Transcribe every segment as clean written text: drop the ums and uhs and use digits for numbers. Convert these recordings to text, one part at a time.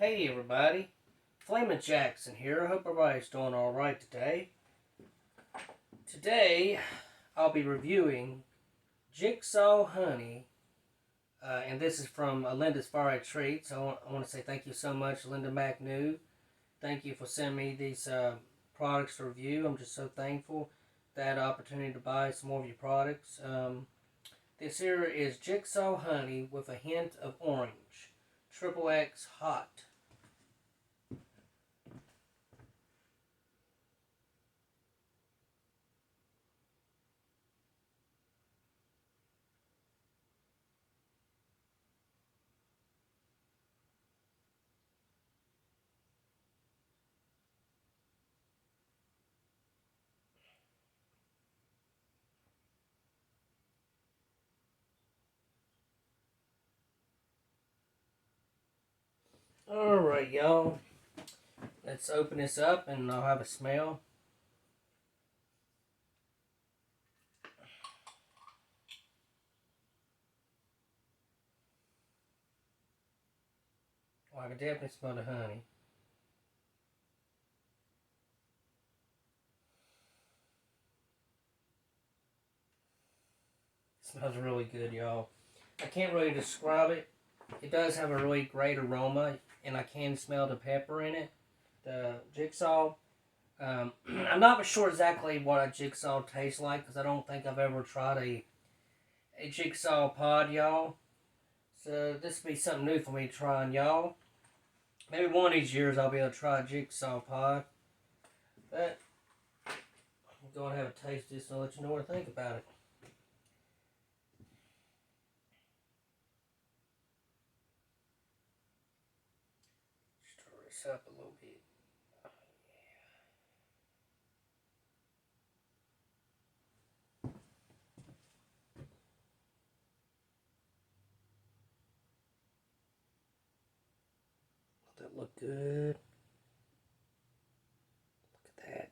Hey everybody, Flamin' Jackson here. I hope everybody's doing alright today. Today, I'll be reviewing Jigsaw Honey, and this is from Linda's Fiery Treats. I want to say thank you so much, Linda McNew. Thank you for sending me these products to review. I'm just so thankful that I had the opportunity to buy some more of your products. This here is Jigsaw Honey with a hint of orange. Triple X Hot. Alright, y'all. Let's open this up and I'll have a smell. Oh, I can definitely smell the honey. It smells really good, y'all. I can't really describe it. It does have a really great aroma, and I can smell the pepper in it. The Jigsaw. I'm not sure exactly what a Jigsaw tastes like because I don't think I've ever tried a Jigsaw pod, y'all. So this will be something new for me trying, y'all. Maybe one of these years I'll be able to try a Jigsaw pod. But I'm going to have a taste of this and I'll let you know what I think about it. Stir this up a little bit. That look good. Look at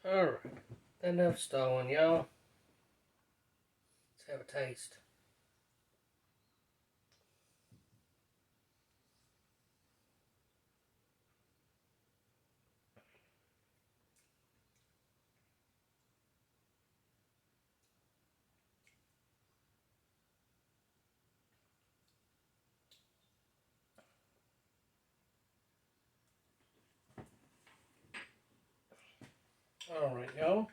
that. Alright, enough stalling, y'all. Let's have a taste. Alright, y'all.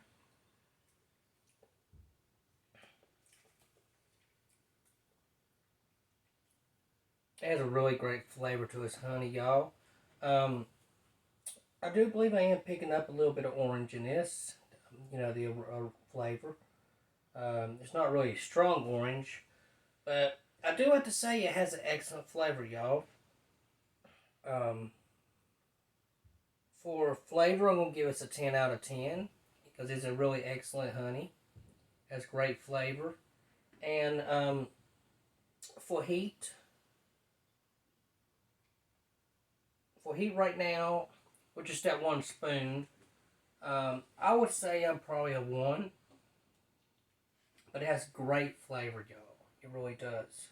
It has a really great flavor to its honey, y'all. I do believe I am picking up a little bit of orange in this. You know, the flavor. It's not really strong orange, but I do have to say it has an excellent flavor, y'all. For flavor, I'm going to give us a 10 out of 10 because it's a really excellent honey. Has great flavor. And for heat right now, with just that one spoon, I would say I'm probably a 1. But it has great flavor, y'all. It really does.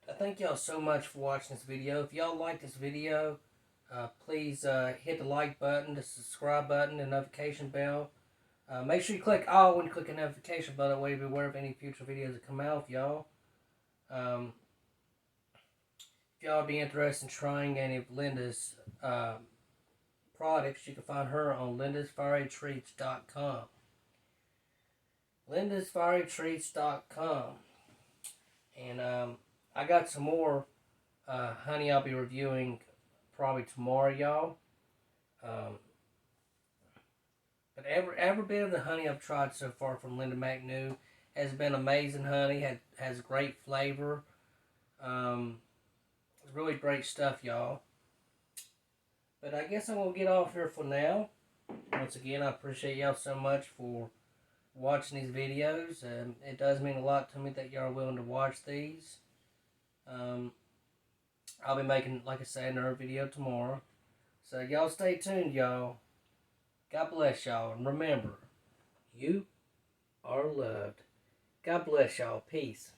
I thank y'all so much for watching this video. If y'all like this video, please hit the like button, the subscribe button, the notification bell. Make sure you click all when you click the notification bell. That way you'll be aware of any future videos that come out, y'all. If y'all be interested in trying any of Linda's products, you can find her on lindasfierytreats.com. lindasfierytreats.com. And I got some more honey I'll be reviewing probably tomorrow, y'all. But every bit of the honey I've tried so far from Linda McNew has been amazing honey. Has great flavor. It's really great stuff, y'all. But I guess I'm going to get off here for now. Once again, I appreciate y'all so much for watching these videos. It does mean a lot to me that y'all are willing to watch these. I'll be making, like I said, another video tomorrow. So y'all stay tuned, y'all. God bless y'all. And remember, you are loved. God bless y'all. Peace.